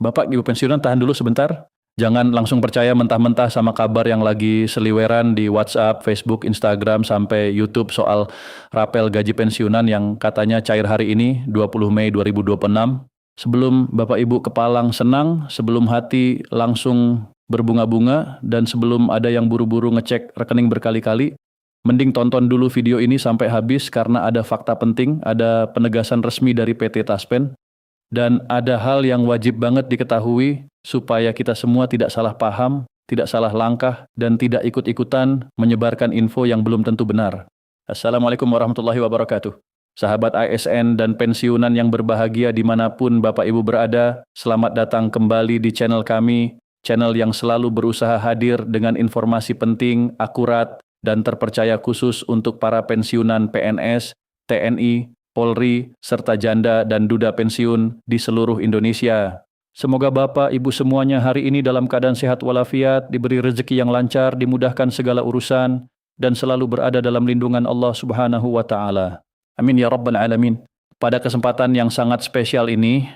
Bapak Ibu pensiunan tahan dulu sebentar. Jangan langsung percaya mentah-mentah sama kabar yang lagi seliweran di WhatsApp, Facebook, Instagram, sampai YouTube soal rapel gaji pensiunan yang katanya cair hari ini, 20 Mei 2026. Sebelum Bapak Ibu kepalang senang, sebelum hati langsung berbunga-bunga, dan sebelum ada yang buru-buru ngecek rekening berkali-kali, mending tonton dulu video ini sampai habis karena ada fakta penting, ada penegasan resmi dari PT Taspen. Dan ada hal yang wajib banget diketahui supaya kita semua tidak salah paham, tidak salah langkah, dan tidak ikut-ikutan menyebarkan info yang belum tentu benar. Assalamualaikum warahmatullahi wabarakatuh. Sahabat ASN dan pensiunan yang berbahagia dimanapun Bapak Ibu berada, selamat datang kembali di channel kami, channel yang selalu berusaha hadir dengan informasi penting, akurat, dan terpercaya khusus untuk para pensiunan PNS, TNI, Polri, serta janda dan duda pensiun di seluruh Indonesia. Semoga Bapak, Ibu semuanya hari ini dalam keadaan sehat walafiat, diberi rezeki yang lancar, dimudahkan segala urusan, dan selalu berada dalam lindungan Allah Subhanahu wa Ta'ala. Amin ya Rabbal Alamin. Pada kesempatan yang sangat spesial ini,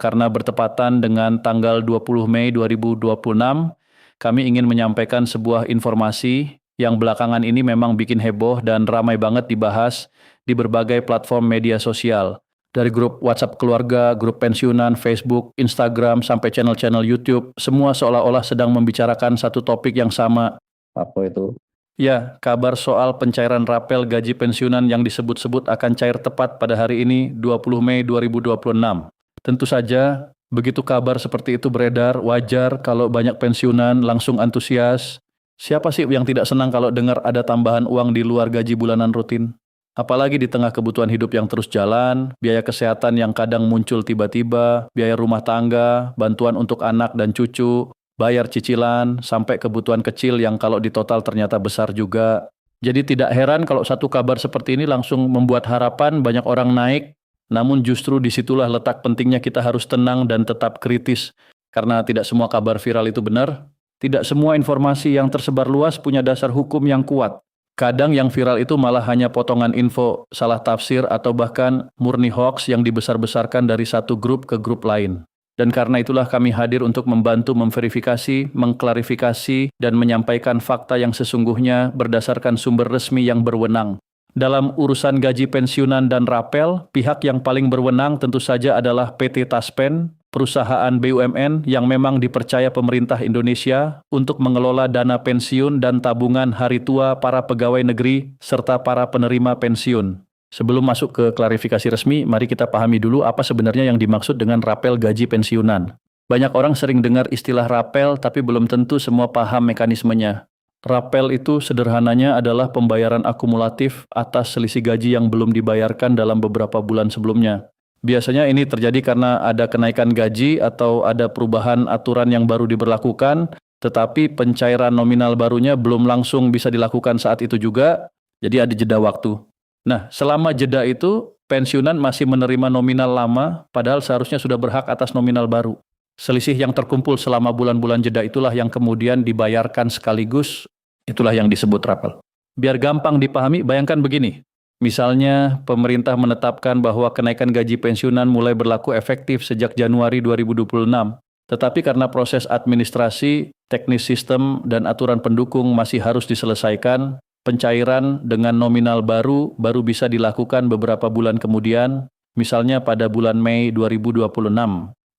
karena bertepatan dengan tanggal 20 Mei 2026, kami ingin menyampaikan sebuah informasi yang belakangan ini memang bikin heboh dan ramai banget dibahas di berbagai platform media sosial. Dari grup WhatsApp keluarga, grup pensiunan, Facebook, Instagram, sampai channel-channel YouTube, semua seolah-olah sedang membicarakan satu topik yang sama. Apa itu? Ya, kabar soal pencairan rapel gaji pensiunan yang disebut-sebut akan cair tepat pada hari ini, 20 Mei 2026. Tentu saja, begitu kabar seperti itu beredar, wajar kalau banyak pensiunan langsung antusias. Siapa sih yang tidak senang kalau dengar ada tambahan uang di luar gaji bulanan rutin? Apalagi di tengah kebutuhan hidup yang terus jalan, biaya kesehatan yang kadang muncul tiba-tiba, biaya rumah tangga, bantuan untuk anak dan cucu, bayar cicilan, sampai kebutuhan kecil yang kalau ditotal ternyata besar juga. Jadi tidak heran kalau satu kabar seperti ini langsung membuat harapan banyak orang naik, namun justru disitulah letak pentingnya kita harus tenang dan tetap kritis. Karena tidak semua kabar viral itu benar, tidak semua informasi yang tersebar luas punya dasar hukum yang kuat. Kadang yang viral itu malah hanya potongan info, salah tafsir, atau bahkan murni hoax yang dibesar-besarkan dari satu grup ke grup lain. Dan karena itulah kami hadir untuk membantu memverifikasi, mengklarifikasi, dan menyampaikan fakta yang sesungguhnya berdasarkan sumber resmi yang berwenang. Dalam urusan gaji pensiunan dan rapel, pihak yang paling berwenang tentu saja adalah PT Taspen, perusahaan BUMN yang memang dipercaya pemerintah Indonesia untuk mengelola dana pensiun dan tabungan hari tua para pegawai negeri serta para penerima pensiun. Sebelum masuk ke klarifikasi resmi, mari kita pahami dulu apa sebenarnya yang dimaksud dengan rapel gaji pensiunan. Banyak orang sering dengar istilah rapel, tapi belum tentu semua paham mekanismenya. Rapel itu sederhananya adalah pembayaran akumulatif atas selisih gaji yang belum dibayarkan dalam beberapa bulan sebelumnya. Biasanya ini terjadi karena ada kenaikan gaji atau ada perubahan aturan yang baru diberlakukan, tetapi pencairan nominal barunya belum langsung bisa dilakukan saat itu juga, jadi ada jeda waktu. Nah, selama jeda itu, pensiunan masih menerima nominal lama, padahal seharusnya sudah berhak atas nominal baru. Selisih yang terkumpul selama bulan-bulan jeda itulah yang kemudian dibayarkan sekaligus, itulah yang disebut rapel. Biar gampang dipahami, bayangkan begini. Misalnya, pemerintah menetapkan bahwa kenaikan gaji pensiunan mulai berlaku efektif sejak Januari 2026. Tetapi karena proses administrasi, teknis sistem, dan aturan pendukung masih harus diselesaikan, pencairan dengan nominal baru bisa dilakukan beberapa bulan kemudian, misalnya pada bulan Mei 2026.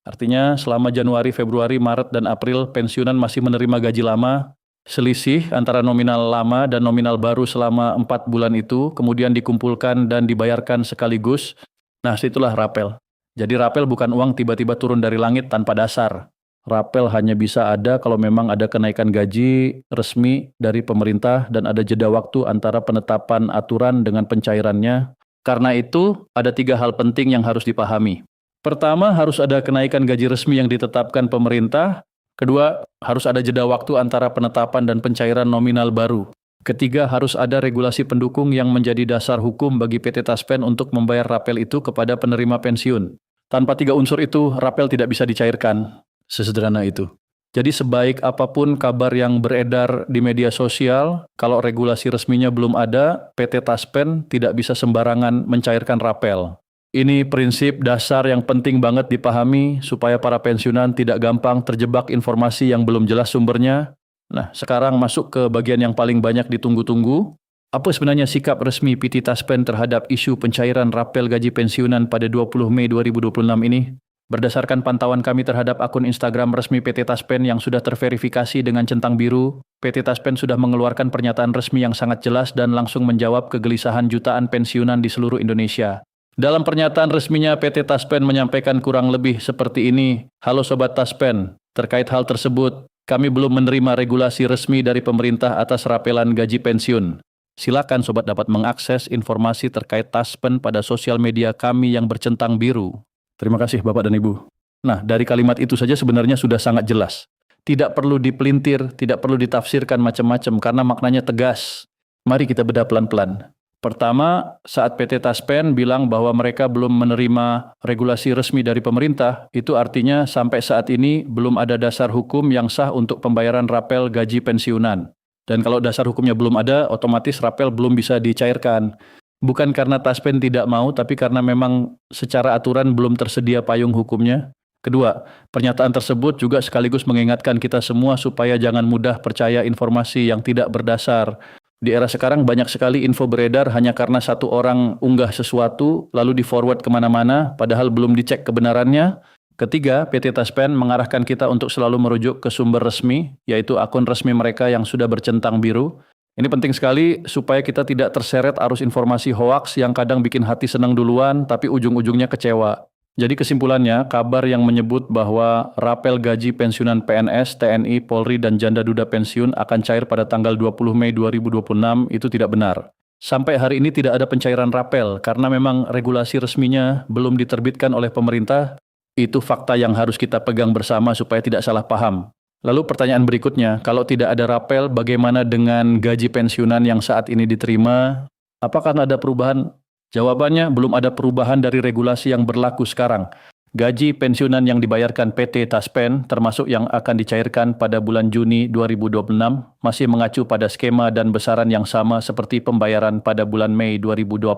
Artinya, selama Januari, Februari, Maret, dan April, pensiunan masih menerima gaji lama. Selisih antara nominal lama dan nominal baru selama 4 bulan itu kemudian dikumpulkan dan dibayarkan sekaligus. Nah, situlah rapel. Jadi rapel bukan uang tiba-tiba turun dari langit tanpa dasar. Rapel hanya bisa ada kalau memang ada kenaikan gaji resmi dari pemerintah dan ada jeda waktu antara penetapan aturan dengan pencairannya. Karena itu, ada 3 hal penting yang harus dipahami. Pertama, harus ada kenaikan gaji resmi yang ditetapkan pemerintah. Kedua, harus ada jeda waktu antara penetapan dan pencairan nominal baru. Ketiga, harus ada regulasi pendukung yang menjadi dasar hukum bagi PT Taspen untuk membayar rapel itu kepada penerima pensiun. Tanpa 3 unsur itu, rapel tidak bisa dicairkan. Sesederhana itu. Jadi sebaik apapun kabar yang beredar di media sosial, kalau regulasi resminya belum ada, PT Taspen tidak bisa sembarangan mencairkan rapel. Ini prinsip dasar yang penting banget dipahami supaya para pensiunan tidak gampang terjebak informasi yang belum jelas sumbernya. Nah, sekarang masuk ke bagian yang paling banyak ditunggu-tunggu. Apa sebenarnya sikap resmi PT Taspen terhadap isu pencairan rapel gaji pensiunan pada 20 Mei 2026 ini? Berdasarkan pantauan kami terhadap akun Instagram resmi PT Taspen yang sudah terverifikasi dengan centang biru, PT Taspen sudah mengeluarkan pernyataan resmi yang sangat jelas dan langsung menjawab kegelisahan jutaan pensiunan di seluruh Indonesia. Dalam pernyataan resminya, PT Taspen menyampaikan kurang lebih seperti ini. Halo Sobat Taspen, terkait hal tersebut, kami belum menerima regulasi resmi dari pemerintah atas rapelan gaji pensiun. Silakan Sobat dapat mengakses informasi terkait Taspen pada sosial media kami yang bercentang biru. Terima kasih Bapak dan Ibu. Nah, dari kalimat itu saja sebenarnya sudah sangat jelas. Tidak perlu dipelintir, tidak perlu ditafsirkan macam-macam karena maknanya tegas. Mari kita bedah pelan-pelan. Pertama, saat PT Taspen bilang bahwa mereka belum menerima regulasi resmi dari pemerintah, itu artinya sampai saat ini belum ada dasar hukum yang sah untuk pembayaran rapel gaji pensiunan. Dan kalau dasar hukumnya belum ada, otomatis rapel belum bisa dicairkan. Bukan karena Taspen tidak mau, tapi karena memang secara aturan belum tersedia payung hukumnya. Kedua, pernyataan tersebut juga sekaligus mengingatkan kita semua supaya jangan mudah percaya informasi yang tidak berdasar. Di era sekarang banyak sekali info beredar hanya karena satu orang unggah sesuatu lalu di-forward kemana-mana padahal belum dicek kebenarannya. Ketiga, PT Taspen mengarahkan kita untuk selalu merujuk ke sumber resmi, yaitu akun resmi mereka yang sudah bercentang biru. Ini penting sekali supaya kita tidak terseret arus informasi hoaks yang kadang bikin hati senang duluan tapi ujung-ujungnya kecewa. Jadi kesimpulannya, kabar yang menyebut bahwa rapel gaji pensiunan PNS, TNI, Polri, dan janda duda pensiun akan cair pada tanggal 20 Mei 2026 itu tidak benar. Sampai hari ini tidak ada pencairan rapel karena memang regulasi resminya belum diterbitkan oleh pemerintah. Itu fakta yang harus kita pegang bersama supaya tidak salah paham. Lalu pertanyaan berikutnya, kalau tidak ada rapel, bagaimana dengan gaji pensiunan yang saat ini diterima? Apakah ada perubahan? Jawabannya, belum ada perubahan dari regulasi yang berlaku sekarang. Gaji pensiunan yang dibayarkan PT Taspen, termasuk yang akan dicairkan pada bulan Juni 2026, masih mengacu pada skema dan besaran yang sama seperti pembayaran pada bulan Mei 2026.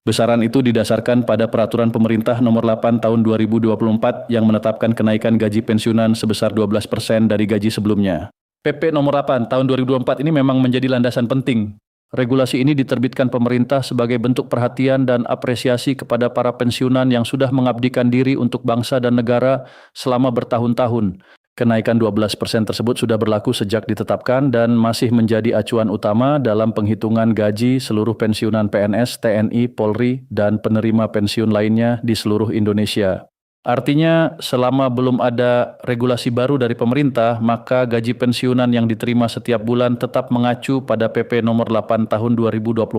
Besaran itu didasarkan pada Peraturan Pemerintah Nomor 8 Tahun 2024 yang menetapkan kenaikan gaji pensiunan sebesar 12% dari gaji sebelumnya. PP Nomor 8 Tahun 2024 ini memang menjadi landasan penting. Regulasi ini diterbitkan pemerintah sebagai bentuk perhatian dan apresiasi kepada para pensiunan yang sudah mengabdikan diri untuk bangsa dan negara selama bertahun-tahun. Kenaikan 12% tersebut sudah berlaku sejak ditetapkan dan masih menjadi acuan utama dalam penghitungan gaji seluruh pensiunan PNS, TNI, Polri, dan penerima pensiun lainnya di seluruh Indonesia. Artinya, selama belum ada regulasi baru dari pemerintah, maka gaji pensiunan yang diterima setiap bulan tetap mengacu pada PP Nomor 8 Tahun 2024.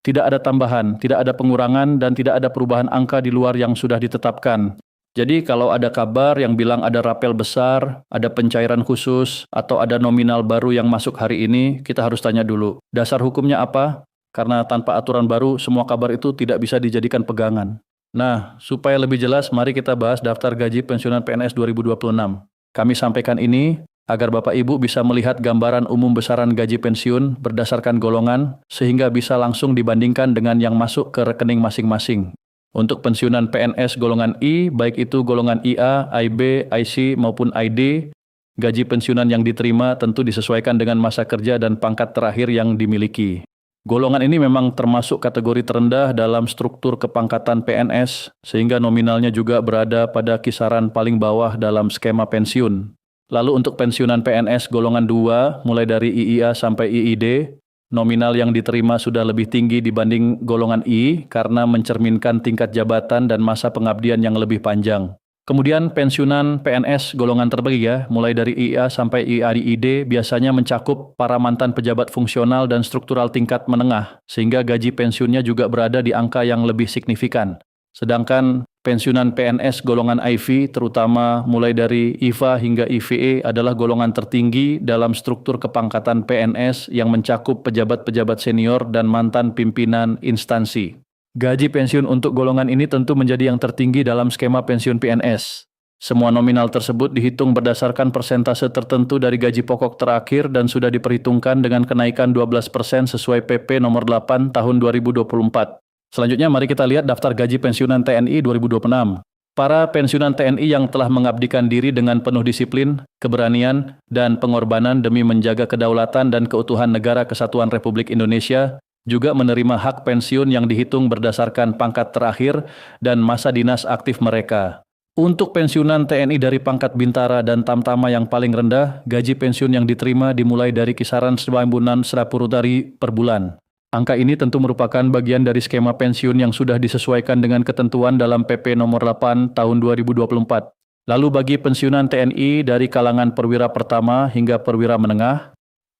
Tidak ada tambahan, tidak ada pengurangan, dan tidak ada perubahan angka di luar yang sudah ditetapkan. Jadi kalau ada kabar yang bilang ada rapel besar, ada pencairan khusus, atau ada nominal baru yang masuk hari ini, kita harus tanya dulu, dasar hukumnya apa? Karena tanpa aturan baru, semua kabar itu tidak bisa dijadikan pegangan. Nah, supaya lebih jelas, mari kita bahas daftar gaji pensiunan PNS 2026. Kami sampaikan ini agar Bapak Ibu bisa melihat gambaran umum besaran gaji pensiun berdasarkan golongan, sehingga bisa langsung dibandingkan dengan yang masuk ke rekening masing-masing. Untuk pensiunan PNS golongan I, baik itu golongan IA, IB, IC maupun ID, gaji pensiunan yang diterima tentu disesuaikan dengan masa kerja dan pangkat terakhir yang dimiliki. Golongan ini memang termasuk kategori terendah dalam struktur kepangkatan PNS, sehingga nominalnya juga berada pada kisaran paling bawah dalam skema pensiun. Lalu untuk pensiunan PNS golongan 2, mulai dari IIA sampai IID, nominal yang diterima sudah lebih tinggi dibanding golongan I karena mencerminkan tingkat jabatan dan masa pengabdian yang lebih panjang. Kemudian pensiunan PNS golongan terbagi mulai dari IA sampai IAID biasanya mencakup para mantan pejabat fungsional dan struktural tingkat menengah, sehingga gaji pensiunnya juga berada di angka yang lebih signifikan. Sedangkan pensiunan PNS golongan IV, terutama mulai dari IVA hingga IVE adalah golongan tertinggi dalam struktur kepangkatan PNS yang mencakup pejabat-pejabat senior dan mantan pimpinan instansi. Gaji pensiun untuk golongan ini tentu menjadi yang tertinggi dalam skema pensiun PNS. Semua nominal tersebut dihitung berdasarkan persentase tertentu dari gaji pokok terakhir dan sudah diperhitungkan dengan kenaikan 12% sesuai PP Nomor 8 Tahun 2024. Selanjutnya mari kita lihat daftar gaji pensiunan TNI 2026. Para pensiunan TNI yang telah mengabdikan diri dengan penuh disiplin, keberanian, dan pengorbanan demi menjaga kedaulatan dan keutuhan negara Kesatuan Republik Indonesia juga menerima hak pensiun yang dihitung berdasarkan pangkat terakhir dan masa dinas aktif mereka. Untuk pensiunan TNI dari pangkat bintara dan tamtama yang paling rendah, gaji pensiun yang diterima dimulai dari kisaran Rp1.900 per bulan. Angka ini tentu merupakan bagian dari skema pensiun yang sudah disesuaikan dengan ketentuan dalam PP nomor 8 tahun 2024. Lalu bagi pensiunan TNI dari kalangan perwira pertama hingga perwira menengah,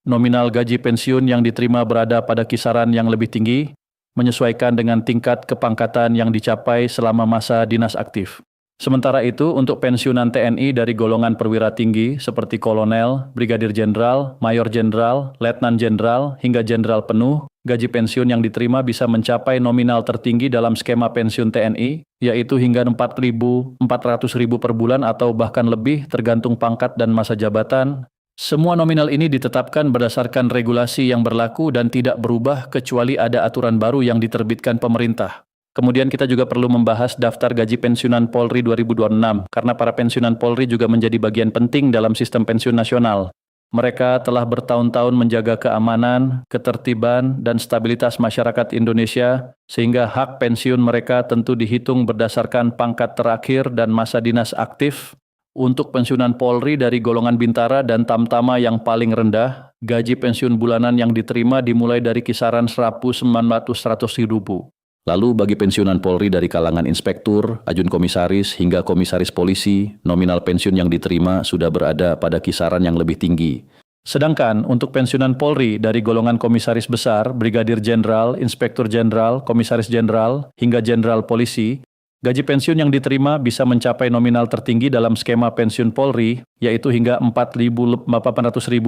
nominal gaji pensiun yang diterima berada pada kisaran yang lebih tinggi, menyesuaikan dengan tingkat kepangkatan yang dicapai selama masa dinas aktif. Sementara itu, untuk pensiunan TNI dari golongan perwira tinggi seperti kolonel, brigadir jenderal, mayor jenderal, letnan jenderal, hingga jenderal penuh, gaji pensiun yang diterima bisa mencapai nominal tertinggi dalam skema pensiun TNI, yaitu hingga Rp4.400.000 per bulan atau bahkan lebih tergantung pangkat dan masa jabatan. Semua nominal ini ditetapkan berdasarkan regulasi yang berlaku dan tidak berubah kecuali ada aturan baru yang diterbitkan pemerintah. Kemudian kita juga perlu membahas daftar gaji pensiunan Polri 2026, karena para pensiunan Polri juga menjadi bagian penting dalam sistem pensiun nasional. Mereka telah bertahun-tahun menjaga keamanan, ketertiban, dan stabilitas masyarakat Indonesia, sehingga hak pensiun mereka tentu dihitung berdasarkan pangkat terakhir dan masa dinas aktif. Untuk pensiunan Polri dari golongan bintara dan tamtama yang paling rendah, gaji pensiun bulanan yang diterima dimulai dari kisaran Rp1.900.000. Lalu bagi pensiunan Polri dari kalangan inspektur, ajun komisaris, hingga komisaris polisi, nominal pensiun yang diterima sudah berada pada kisaran yang lebih tinggi. Sedangkan untuk pensiunan Polri dari golongan komisaris besar, brigadir jenderal, inspektur jenderal, komisaris jenderal, hingga jenderal polisi, gaji pensiun yang diterima bisa mencapai nominal tertinggi dalam skema pensiun Polri, yaitu hingga Rp4.800.000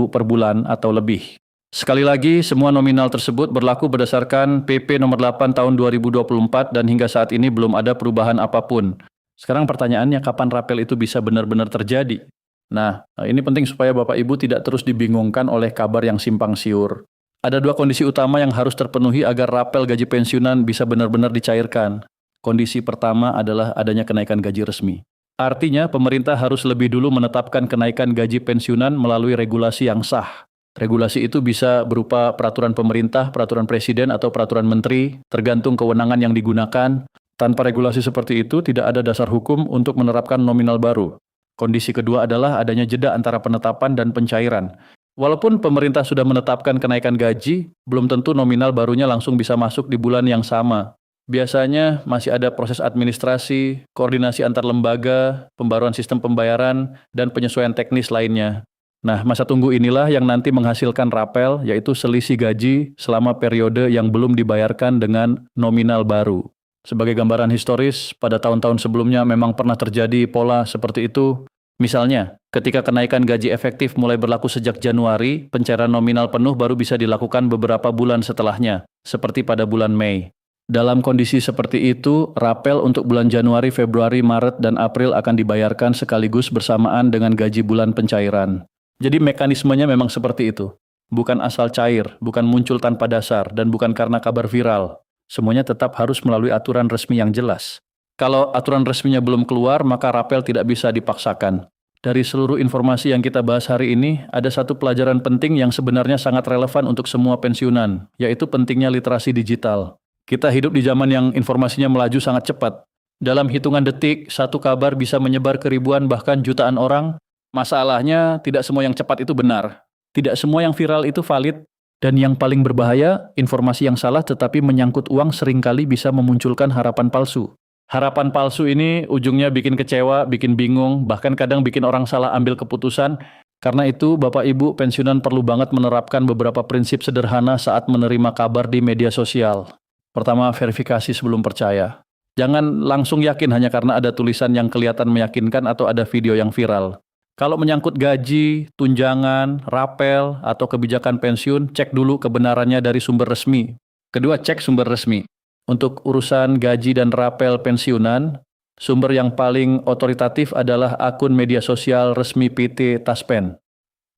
per bulan atau lebih. Sekali lagi, semua nominal tersebut berlaku berdasarkan PP nomor 8 tahun 2024 dan hingga saat ini belum ada perubahan apapun. Sekarang pertanyaannya, kapan rapel itu bisa benar-benar terjadi? Nah, ini penting supaya Bapak Ibu tidak terus dibingungkan oleh kabar yang simpang siur. Ada dua kondisi utama yang harus terpenuhi agar rapel gaji pensiunan bisa benar-benar dicairkan. Kondisi pertama adalah adanya kenaikan gaji resmi. Artinya, pemerintah harus lebih dulu menetapkan kenaikan gaji pensiunan melalui regulasi yang sah. Regulasi itu bisa berupa peraturan pemerintah, peraturan presiden, atau peraturan menteri, tergantung kewenangan yang digunakan. Tanpa regulasi seperti itu, tidak ada dasar hukum untuk menerapkan nominal baru. Kondisi kedua adalah adanya jeda antara penetapan dan pencairan. Walaupun pemerintah sudah menetapkan kenaikan gaji, belum tentu nominal barunya langsung bisa masuk di bulan yang sama. Biasanya masih ada proses administrasi, koordinasi antar lembaga, pembaruan sistem pembayaran, dan penyesuaian teknis lainnya. Nah, masa tunggu inilah yang nanti menghasilkan rapel, yaitu selisih gaji selama periode yang belum dibayarkan dengan nominal baru. Sebagai gambaran historis, pada tahun-tahun sebelumnya memang pernah terjadi pola seperti itu. Misalnya, ketika kenaikan gaji efektif mulai berlaku sejak Januari, pencairan nominal penuh baru bisa dilakukan beberapa bulan setelahnya, seperti pada bulan Mei. Dalam kondisi seperti itu, rapel untuk bulan Januari, Februari, Maret, dan April akan dibayarkan sekaligus bersamaan dengan gaji bulan pencairan. Jadi mekanismenya memang seperti itu. Bukan asal cair, bukan muncul tanpa dasar, dan bukan karena kabar viral. Semuanya tetap harus melalui aturan resmi yang jelas. Kalau aturan resminya belum keluar, maka rapel tidak bisa dipaksakan. Dari seluruh informasi yang kita bahas hari ini, ada satu pelajaran penting yang sebenarnya sangat relevan untuk semua pensiunan, yaitu pentingnya literasi digital. Kita hidup di zaman yang informasinya melaju sangat cepat. Dalam hitungan detik, satu kabar bisa menyebar ke ribuan bahkan jutaan orang. Masalahnya, tidak semua yang cepat itu benar. Tidak semua yang viral itu valid. Dan yang paling berbahaya, informasi yang salah tetapi menyangkut uang seringkali bisa memunculkan harapan palsu. Harapan palsu ini ujungnya bikin kecewa, bikin bingung, bahkan kadang bikin orang salah ambil keputusan. Karena itu, Bapak Ibu pensiunan perlu banget menerapkan beberapa prinsip sederhana saat menerima kabar di media sosial. Pertama, verifikasi sebelum percaya. Jangan langsung yakin hanya karena ada tulisan yang kelihatan meyakinkan atau ada video yang viral. Kalau menyangkut gaji, tunjangan, rapel, atau kebijakan pensiun, cek dulu kebenarannya dari sumber resmi. Kedua, cek sumber resmi. Untuk urusan gaji dan rapel pensiunan, sumber yang paling otoritatif adalah akun media sosial resmi PT Taspen.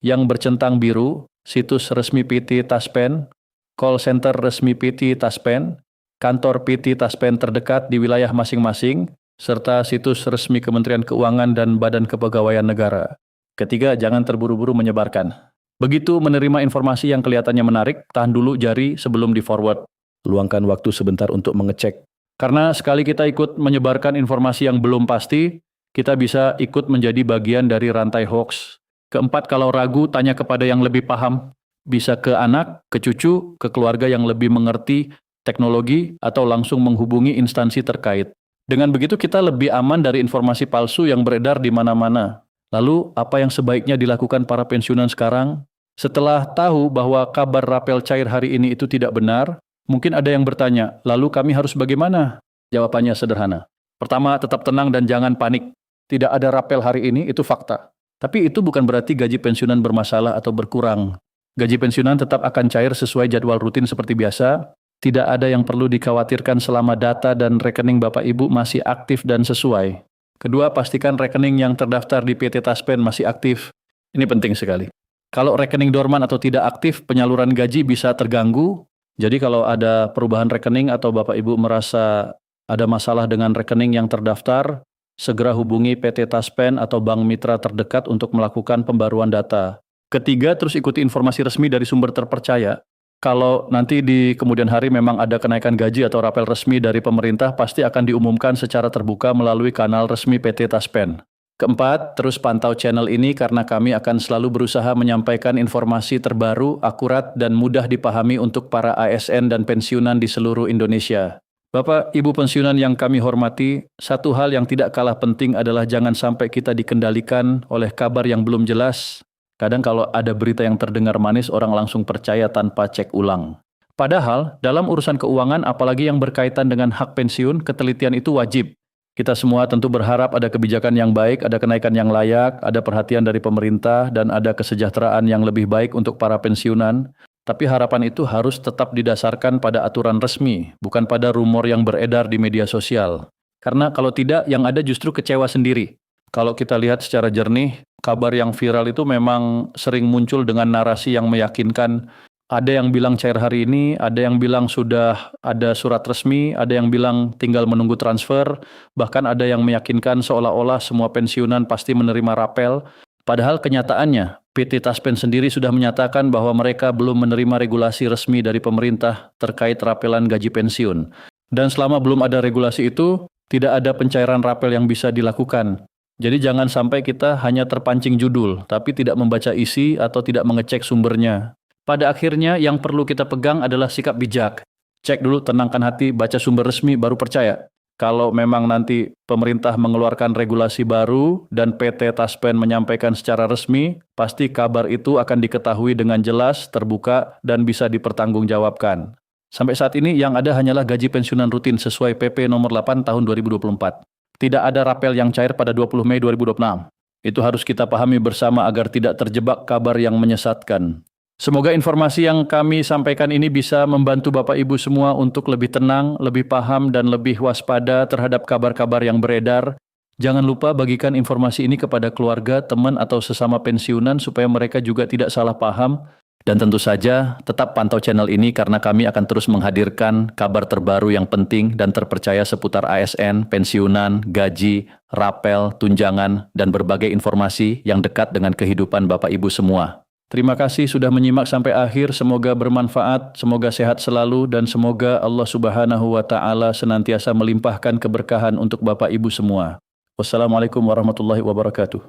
Yang bercentang biru, situs resmi PT Taspen, call center resmi PT Taspen, kantor PT Taspen terdekat di wilayah masing-masing, serta situs resmi Kementerian Keuangan dan Badan Kepegawaian Negara. Ketiga, jangan terburu-buru menyebarkan. Begitu menerima informasi yang kelihatannya menarik, tahan dulu jari sebelum di-forward. Luangkan waktu sebentar untuk mengecek. Karena sekali kita ikut menyebarkan informasi yang belum pasti, kita bisa ikut menjadi bagian dari rantai hoax. Keempat, kalau ragu, tanya kepada yang lebih paham. Bisa ke anak, ke cucu, ke keluarga yang lebih mengerti teknologi, atau langsung menghubungi instansi terkait. Dengan begitu kita lebih aman dari informasi palsu yang beredar di mana-mana. Lalu, apa yang sebaiknya dilakukan para pensiunan sekarang? Setelah tahu bahwa kabar rapel cair hari ini itu tidak benar, mungkin ada yang bertanya, lalu kami harus bagaimana? Jawabannya sederhana. Pertama, tetap tenang dan jangan panik. Tidak ada rapel hari ini, itu fakta. Tapi itu bukan berarti gaji pensiunan bermasalah atau berkurang. Gaji pensiunan tetap akan cair sesuai jadwal rutin seperti biasa. Tidak ada yang perlu dikhawatirkan selama data dan rekening Bapak Ibu masih aktif dan sesuai. Kedua, pastikan rekening yang terdaftar di PT Taspen masih aktif. Ini penting sekali. Kalau rekening dorman atau tidak aktif, penyaluran gaji bisa terganggu. Jadi kalau ada perubahan rekening atau Bapak Ibu merasa ada masalah dengan rekening yang terdaftar, segera hubungi PT Taspen atau bank mitra terdekat untuk melakukan pembaruan data. Ketiga, terus ikuti informasi resmi dari sumber terpercaya. Kalau nanti di kemudian hari memang ada kenaikan gaji atau rapel resmi dari pemerintah, pasti akan diumumkan secara terbuka melalui kanal resmi PT Taspen. Keempat, terus pantau channel ini karena kami akan selalu berusaha menyampaikan informasi terbaru, akurat, dan mudah dipahami untuk para ASN dan pensiunan di seluruh Indonesia. Bapak, Ibu pensiunan yang kami hormati, satu hal yang tidak kalah penting adalah jangan sampai kita dikendalikan oleh kabar yang belum jelas. Kadang kalau ada berita yang terdengar manis, orang langsung percaya tanpa cek ulang. Padahal, dalam urusan keuangan, apalagi yang berkaitan dengan hak pensiun, ketelitian itu wajib. Kita semua tentu berharap ada kebijakan yang baik, ada kenaikan yang layak, ada perhatian dari pemerintah, dan ada kesejahteraan yang lebih baik untuk para pensiunan. Tapi harapan itu harus tetap didasarkan pada aturan resmi, bukan pada rumor yang beredar di media sosial. Karena kalau tidak, yang ada justru kecewa sendiri. Kalau kita lihat secara jernih, kabar yang viral itu memang sering muncul dengan narasi yang meyakinkan. Ada yang bilang cair hari ini, ada yang bilang sudah ada surat resmi, ada yang bilang tinggal menunggu transfer, bahkan ada yang meyakinkan seolah-olah semua pensiunan pasti menerima rapel. Padahal kenyataannya, PT Taspen sendiri sudah menyatakan bahwa mereka belum menerima regulasi resmi dari pemerintah terkait rapelan gaji pensiun. Dan selama belum ada regulasi itu, tidak ada pencairan rapel yang bisa dilakukan. Jadi jangan sampai kita hanya terpancing judul, tapi tidak membaca isi atau tidak mengecek sumbernya. Pada akhirnya yang perlu kita pegang adalah sikap bijak. Cek dulu, tenangkan hati, baca sumber resmi, baru percaya. Kalau memang nanti pemerintah mengeluarkan regulasi baru dan PT Taspen menyampaikan secara resmi, pasti kabar itu akan diketahui dengan jelas, terbuka, dan bisa dipertanggungjawabkan. Sampai saat ini yang ada hanyalah gaji pensiunan rutin sesuai PP nomor 8 tahun 2024. Tidak ada rapel yang cair pada 20 Mei 2026. Itu harus kita pahami bersama agar tidak terjebak kabar yang menyesatkan. Semoga informasi yang kami sampaikan ini bisa membantu Bapak Ibu semua untuk lebih tenang, lebih paham, dan lebih waspada terhadap kabar-kabar yang beredar. Jangan lupa bagikan informasi ini kepada keluarga, teman, atau sesama pensiunan supaya mereka juga tidak salah paham. Dan tentu saja, tetap pantau channel ini karena kami akan terus menghadirkan kabar terbaru yang penting dan terpercaya seputar ASN, pensiunan, gaji, rapel, tunjangan, dan berbagai informasi yang dekat dengan kehidupan Bapak Ibu semua. Terima kasih sudah menyimak sampai akhir, semoga bermanfaat, semoga sehat selalu, dan semoga Allah Subhanahu wa Ta'ala senantiasa melimpahkan keberkahan untuk Bapak Ibu semua. Wassalamualaikum warahmatullahi wabarakatuh.